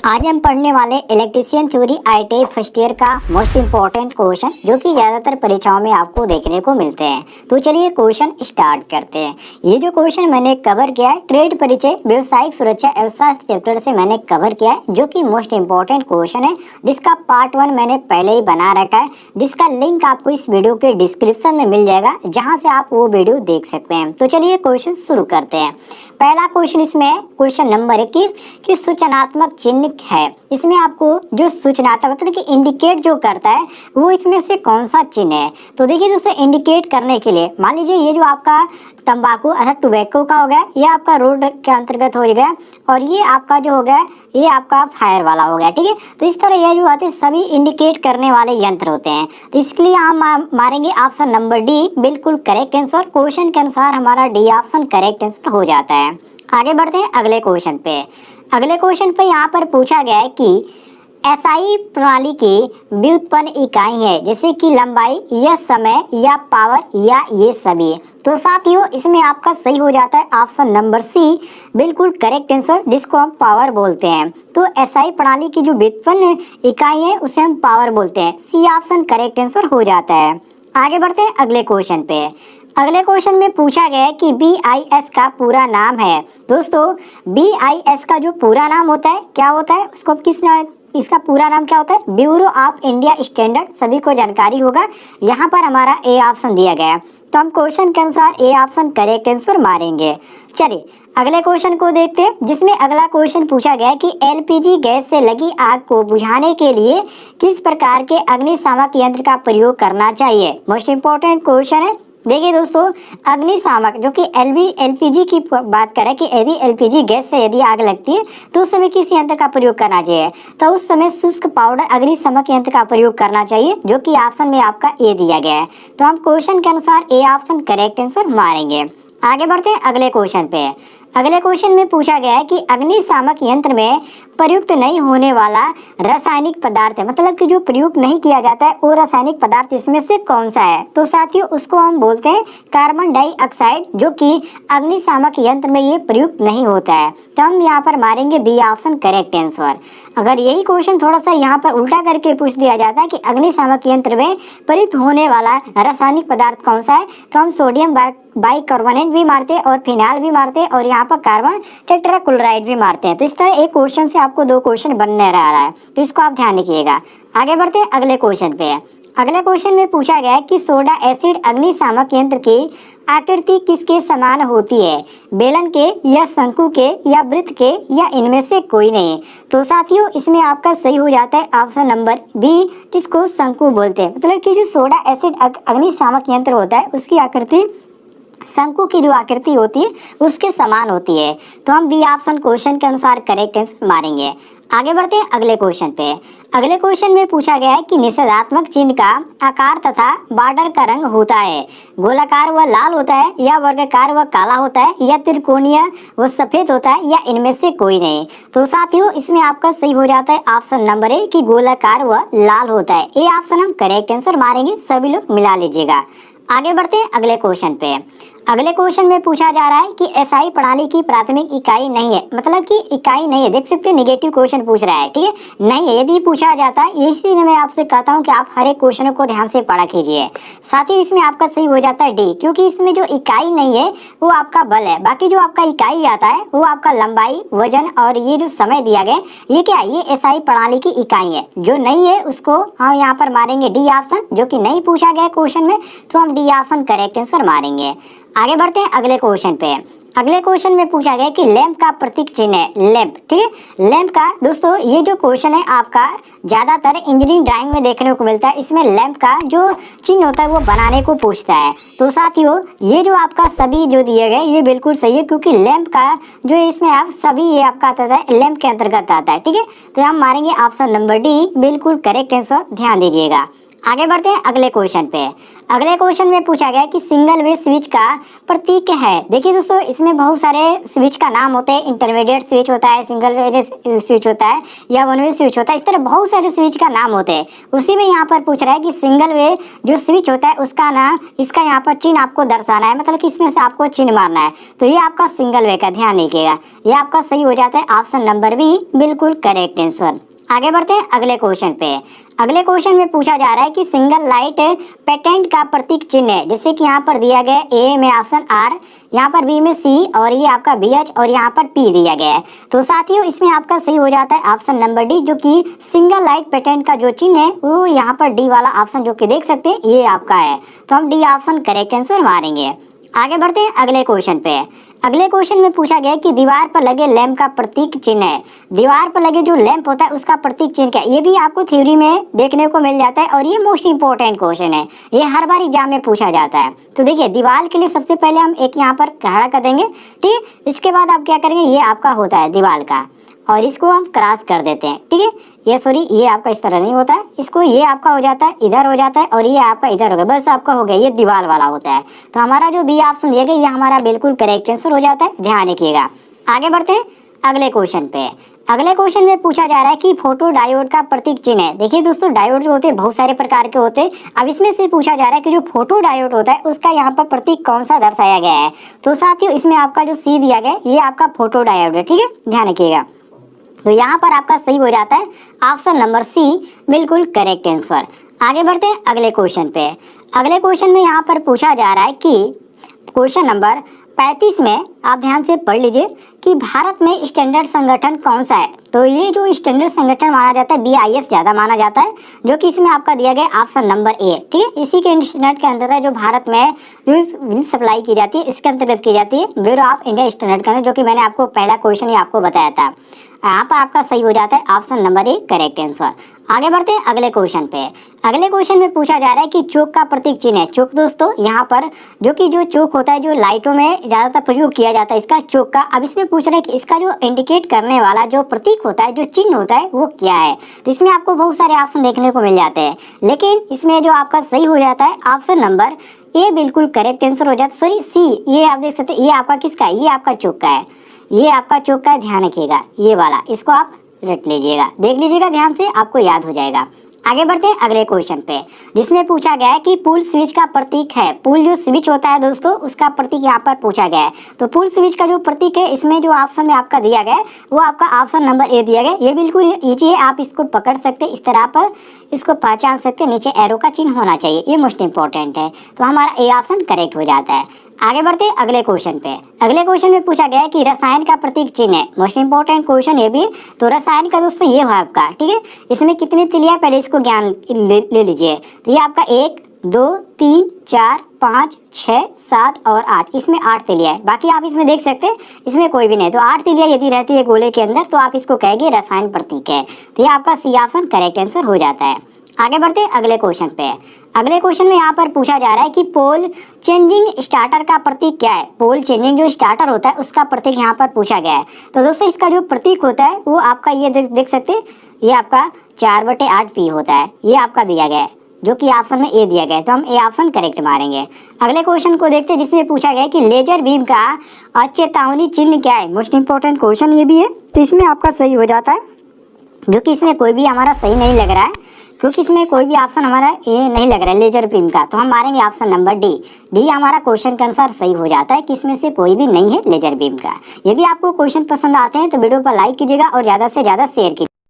आज हम पढ़ने वाले electrician theory ITI first year का मोस्ट इम्पोर्टेंट क्वेश्चन जो कि ज्यादातर परीक्षाओं में आपको देखने को मिलते हैं। तो चलिए क्वेश्चन स्टार्ट करते हैं। ये जो क्वेश्चन मैंने कवर किया है ट्रेड परिचय व्यवसायिक सुरक्षा एवं स्वास्थ्य चैप्टर से मैंने कवर किया है, जो कि मोस्ट इम्पोर्टेंट क्वेश्चन है, जिसका पार्ट 1 मैंने पहले ही बना रखा है, जिसका लिंक आपको इस वीडियो के डिस्क्रिप्शन में मिल जाएगा, जहाँ से आप वो वीडियो देख सकते हैं। तो चलिए क्वेश्चन शुरू करते हैं। पहला क्वेश्चन इसमें है क्वेश्चन नंबर 21 कि सूचनात्मक चिन्ह है। इसमें आपको जो सूचनात्मक मतलब कि इंडिकेट जो करता है वो इसमें से कौन सा चिन्ह है। तो देखिए दोस्तों, इंडिकेट करने के लिए मान लीजिए ये जो आपका तंबाकू अर्थात टोबैको का हो गया, ये आपका रोड के अंतर्गत हो गया, और ये आपका जो हो गया ये आपका फायर वाला हो गया। ठीक है, तो इस तरह ये जो आते हैं सभी इंडिकेट करने वाले यंत्र होते हैं। तो इसके लिए हम मारेंगे ऑप्शन नंबर डी, बिल्कुल करेक्ट आंसर। क्वेश्चन के अनुसार हमारा डी ऑप्शन करेक्ट आंसर हो जाता है। आगे बढ़ते हैं अगले क्वेश्चन पे। अगले क्वेश्चन पे यहाँ पर पूछा गया है कि एसआई प्रणाली की व्युत्पन्न इकाई है, जैसे कि लंबाई या समय या पावर या ये सभी। तो साथियों इसमें आपका सही हो जाता है ऑप्शन नंबर सी, बिल्कुल करेक्ट आंसर, जिसको हम पावर बोलते हैं। तो एसआई प्रणाली की जो व्युत्पन्न इकाई है उसे हम पावर बोलते हैं। सी ऑप्शन करेक्ट आंसर हो जाता है। आगे बढ़ते हैं अगले क्वेश्चन पे। अगले क्वेश्चन में पूछा गया है कि BIS का पूरा नाम है। दोस्तों BIS का जो पूरा नाम होता है क्या होता है, उसको इसका पूरा नाम क्या होता है, ब्यूरो ऑफ इंडिया स्टैंडर्ड। सभी को जानकारी होगा। यहाँ पर हमारा ए ऑप्शन दिया गया है, तो हम क्वेश्चन के अनुसार ए ऑप्शन करेक्ट आंसर मारेंगे। चलिए अगले क्वेश्चन को देखते हैं, जिसमें अगला क्वेश्चन पूछा गया है कि LPG गैस से लगी आग को बुझाने के लिए किस प्रकार के अग्निशामक यंत्र का प्रयोग करना चाहिए। मोस्ट इंपॉर्टेंट क्वेश्चन है। देखिए दोस्तों, अग्निशामक जो कि LPG की बात करें कि यदि LPG गैस से यदि आग लगती है तो उस समय किस यंत्र का प्रयोग करना चाहिए, तो उस समय शुष्क पाउडर अग्निशामक यंत्र का प्रयोग करना चाहिए, जो कि ऑप्शन में आपका ए दिया गया है। तो हम क्वेश्चन के अनुसार ए ऑप्शन करेक्ट आंसर मारेंगे। आगे बढ़ते हैं अगले क्वेश्चन पे। अगले क्वेश्चन में पूछा गया है कि अग्निशामक यंत्र में प्रयुक्त नहीं होने वाला रासायनिक पदार्थ है, मतलब कि जो प्रयोग नहीं किया जाता है वो रासायनिक पदार्थ इसमें से कौन सा है। तो साथियों उसको हम बोलते हैं कार्बन डाइऑक्साइड, जो कि अग्निशामक यंत्र में ये प्रयुक्त नहीं होता है। तो हम यहाँ पर मारेंगे बी ऑप्शन करेक्ट आंसर। अगर यही क्वेश्चन थोड़ा सा यहाँ पर उल्टा करके पूछ दिया जाता है कि अग्निशामक यंत्र में प्रयुक्त होने वाला रासायनिक पदार्थ कौन सा है, तो हम सोडियम बाइकार्बोनेट भी मारते हैं और फिनाइल भी मारते हैं और यहाँ पर कार्बन टेट्राक्लोराइड भी मारते हैं। तो इस तरह एक क्वेश्चन से आपको 2 क्वेश्चन बनने रहा है, तो इसको आप ध्यान रखिएगा। आगे बढ़ते हैं अगले क्वेश्चन पे। अगले क्वेश्चन में पूछा गया है कि सोडा एसिड अग्निशामक यंत्र की आकृति किसके समान होती है, बेलन के या शंकु के या वृत्त के या इनमें से कोई नहीं। तो साथियों इसमें आपका सही हो जाता है ऑप्शन नंबर बी, जिसको शंकु बोलते हैं। मतलब कि जो सोडा एसिड अग्निशामक यंत्र होता है उसकी आकृति शंकु की जो आकृति होती है उसके समान होती है। तो हम बी ऑप्शन क्वेश्चन के अनुसार करेक्ट आंसर मारेंगे। आगे बढ़ते हैं अगले क्वेश्चन पे। अगले क्वेश्चन में पूछा गया है कि निषेधात्मक चिन्ह का आकार तथा बॉर्डर का रंग होता है, गोलाकार व लाल होता है या वर्गाकार व काला होता है या त्रिकोणीय व सफेद होता है या इनमें से कोई नहीं। तो साथियों इसमें आपका सही हो जाता है ऑप्शन नंबर ए कि गोलाकार व लाल होता है। ए ऑप्शन हम करेक्ट आंसर मारेंगे, सभी लोग मिला लीजिएगा। आगे बढ़ते हैं अगले क्वेश्चन पे। अगले क्वेश्चन में पूछा जा रहा है कि एसआई प्रणाली की प्राथमिक इकाई नहीं है, मतलब कि इकाई नहीं है। देख सकते हैं नेगेटिव क्वेश्चन पूछ रहा है, ठीक है, नहीं है। यदि पूछा जाता है, इसीलिए मैं आपसे कहता हूं कि आप हर एक क्वेश्चन को ध्यान से पढ़ा कीजिए। साथ ही इसमें आपका सही हो जाता है डी, क्योंकि इसमें जो इकाई नहीं है वो आपका बल है। बाकी जो आपका इकाई आता है वो आपका लंबाई, वजन और ये जो समय दिया गया ये क्या है, ये एसआई प्रणाली की इकाई है। जो नहीं है उसको हम यहाँ पर मारेंगे डी ऑप्शन, जो कि नहीं पूछा गया क्वेश्चन में, तो हम डी ऑप्शन करेक्ट आंसर मारेंगे। आगे बढ़ते हैं अगले क्वेश्चन पे। अगले क्वेश्चन में पूछा गया कि लैंप का प्रतीक चिन्ह है लैंप, ठीक है। लैंप का दोस्तों ये जो क्वेश्चन है आपका ज्यादातर इंजीनियरिंग ड्राइंग में देखने को मिलता है। इसमें लैंप का जो चिन्ह होता है वो बनाने को पूछता है। तो साथियों ये जो आपका सभी जो दिए गए ये बिल्कुल सही है, क्योंकि लैंप का जो इसमें आप सभी ये आपका आता है लैंप के अंतर्गत आता है, ठीक है। तो हम मारेंगे ऑप्शन नंबर डी, बिल्कुल करेक्ट आंसर, ध्यान दीजिएगा। आगे बढ़ते हैं अगले क्वेश्चन पे। अगले क्वेश्चन में पूछा गया कि सिंगल वे स्विच का प्रतीक है। देखिए दोस्तों, इसमें बहुत सारे स्विच का नाम होते हैं। इंटरमीडिएट स्विच होता है, सिंगल वे स्विच होता है, या वन वे स्विच होता है। इस तरह बहुत सारे स्विच का नाम होते हैं। उसी में यहाँ पर पूछ रहा है कि सिंगल वे जो स्विच होता है उसका नाम, इसका यहाँ पर चिन्ह आपको दर्शाना है, मतलब कि इसमें से आपको चिन्ह मारना है। तो ये आपका सिंगल वे का, ध्यान रखिएगा, ये आपका सही हो जाता है ऑप्शन नंबर बी, बिल्कुल करेक्ट आंसर। आगे बढ़ते हैं अगले क्वेश्चन पे। अगले क्वेश्चन में पूछा जा रहा है कि सिंगल लाइट पेटेंट का प्रतीक चिन्ह है। जैसे कि यहाँ पर दिया गया ए में ऑप्शन आर, यहाँ पर बी में सी, और ये आपका बी एच, और यहाँ पर पी दिया गया है। तो साथियों इसमें आपका सही हो जाता है ऑप्शन नंबर डी, जो कि सिंगल लाइट पेटेंट का जो चिन्ह है वो यहाँ पर डी वाला ऑप्शन जो कि देख सकते हैं ये आपका है। तो हम डी ऑप्शन करेक्ट आंसर मारेंगे। आगे बढ़ते हैं अगले क्वेश्चन पे। अगले क्वेश्चन में पूछा गया कि दीवार पर लगे लैंप का प्रतीक चिन्ह है। दीवार पर लगे जो लैंप होता है उसका प्रतीक चिन्ह क्या है? ये भी आपको थ्योरी में देखने को मिल जाता है, और ये मोस्ट इंपॉर्टेंट क्वेश्चन है, ये हर बार एग्जाम में पूछा जाता है। तो देखिए, दीवार के लिए सबसे पहले हम एक यहाँ पर खड़ा कर देंगे, ठीक है। इसके बाद आप क्या करेंगे, ये आपका होता है दीवार का, और इसको हम क्रॉस कर देते हैं, ठीक है। ये सॉरी, ये आपका इस तरह नहीं होता है, इसको ये आपका हो जाता है, इधर हो जाता है, और ये आपका इधर हो गया, बस आपका हो गया, ये दीवार वाला होता है। तो हमारा जो बी ऑप्शन दिया गया ये हमारा बिल्कुल करेक्ट आंसर हो जाता है, ध्यान रखिएगा। आगे बढ़ते हैं अगले क्वेश्चन पे। अगले क्वेश्चन में पूछा जा रहा है कि फोटो डायोड का प्रतीक चिन्ह है। देखिए दोस्तों, डायोड जो होते हैं बहुत सारे प्रकार के होते हैं। अब इसमें से पूछा जा रहा है कि जो फोटो डायोड होता है उसका यहाँ पर प्रतीक कौन सा दर्शाया गया है। तो साथियों इसमें आपका जो सी दिया गया है ये आपका फोटो डायोड है, ठीक है, ध्यान रखिएगा। तो यहाँ पर आपका सही हो जाता है ऑप्शन नंबर सी, बिल्कुल करेक्ट आंसर। आगे बढ़ते हैं अगले क्वेश्चन पे। अगले क्वेश्चन में यहाँ पर पूछा जा रहा है कि क्वेश्चन नंबर 35 में आप ध्यान से पढ़ लीजिए कि भारत में स्टैंडर्ड संगठन कौन सा है। तो ये जो स्टैंडर्ड संगठन माना जाता है BIS ज़्यादा माना जाता है, जो कि इसमें आपका दिया गया ऑप्शन नंबर ए, ठीक है। इसी के स्टैंडर्ड के अंतर्गत जो भारत में जो सप्लाई की जाती है इसके अंतर्गत की जाती है ब्यूरो ऑफ इंडिया स्टैंडर्ड का, जो कि मैंने आपको पहला क्वेश्चन ही आपको बताया था। यहाँ पर आपका सही हो जाता है option number A, correct answer. आगे बढ़ते हैं अगले क्वेश्चन पे। अगले क्वेश्चन में पूछा जा रहा है कि चौक का प्रतीक चिन्ह है। चौक दोस्तों यहाँ पर जो चौक होता है, जो लाइटों में ज़्यादातर प्रयोग किया जाता है इसका चौक का। अब इसमें पूछ रहे हैं कि इसका जो इंडिकेट करने वाला जो प्रतीक होता है, जो चिन्ह होता है वो क्या है। तो इसमें आपको बहुत सारे ऑप्शन देखने को मिल जाते हैं, लेकिन इसमें जो आपका सही हो जाता है ऑप्शन नंबर ए, बिल्कुल करेक्ट आंसर हो जाता है। सॉरी सी, ये आप देख सकते हैं, ये आपका किसका है, ये आपका चौक का है, ये आपका चौक का है, ध्यान रखिएगा, ये वाला, इसको आप रट लीजिएगा, देख लीजिएगा ध्यान से, आपको याद हो जाएगा। आगे बढ़ते हैं अगले क्वेश्चन पे, जिसमें पूछा गया है कि पुल स्विच का प्रतीक है। पुल जो स्विच होता है दोस्तों उसका प्रतीक यहाँ पर पूछा गया है। तो पुल स्विच का जो प्रतीक है इसमें जो ऑप्शन में आपका दिया गया है वो आपका ऑप्शन नंबर ए दिया गया। ये बिल्कुल ईजी है, आप इसको पकड़ सकते हैं, इस तरह पर इसको पहचान सकते हैं, नीचे एरो का चिन्ह होना चाहिए, ये मोस्ट इंपॉर्टेंट है। तो हमारा ए ऑप्शन करेक्ट हो जाता है। आगे बढ़ते हैं अगले क्वेश्चन पे। अगले क्वेश्चन में पूछा गया है कि रसायन का प्रतीक चिन्ह है। मोस्ट इंपॉर्टेंट क्वेश्चन ये भी। तो रसायन का दोस्तों ये है आपका, ठीक है। इसमें कितनी तिलियां, पहले इसको ज्ञान ले लीजिए। तो ये आपका 1 2 3 4 5 6 7 और 8, इसमें 8 तिलियां है। बाकी आप इसमें देख सकते हैं इसमें कोई भी नहीं। तो 8 तिलियां यदि रहती है गोले के अंदर तो आप इसको कहेंगे रसायन प्रतीक है। तो ये आपका सी ऑप्शन करेक्ट आंसर हो जाता है। आगे बढ़ते हैं अगले क्वेश्चन पे। अगले क्वेश्चन में यहाँ पर पूछा जा रहा है कि पोल चेंजिंग स्टार्टर का प्रतीक क्या है। पोल चेंजिंग जो स्टार्टर होता है उसका प्रतीक यहाँ पर पूछा गया है। तो दोस्तों इसका जो प्रतीक होता है वो आपका ये देख सकते हैं, ये आपका 4/8 होता है, ये आपका दिया गया है, जो कि ऑप्शन में ए दिया गया है। तो हम ए ऑप्शन करेक्ट मारेंगे। अगले क्वेश्चन को देखते हैं, जिसमें पूछा गया है कि लेजर बीम का चेतावनी चिन्ह क्या है। मोस्ट इंपॉर्टेंट क्वेश्चन ये भी है। तो इसमें आपका सही हो जाता है, जो कि इसमें कोई भी हमारा सही नहीं लग रहा है, क्योंकि इसमें कोई भी ऑप्शन हमारा ये नहीं लग रहा है लेजर बीम का। तो हम मारेंगे ऑप्शन नंबर डी। डी हमारा क्वेश्चन के अनुसार सही हो जाता है कि इसमें से कोई भी नहीं है लेजर बीम का। यदि आपको क्वेश्चन पसंद आते हैं तो वीडियो पर लाइक कीजिएगा और ज़्यादा से ज़्यादा शेयर कीजिएगा।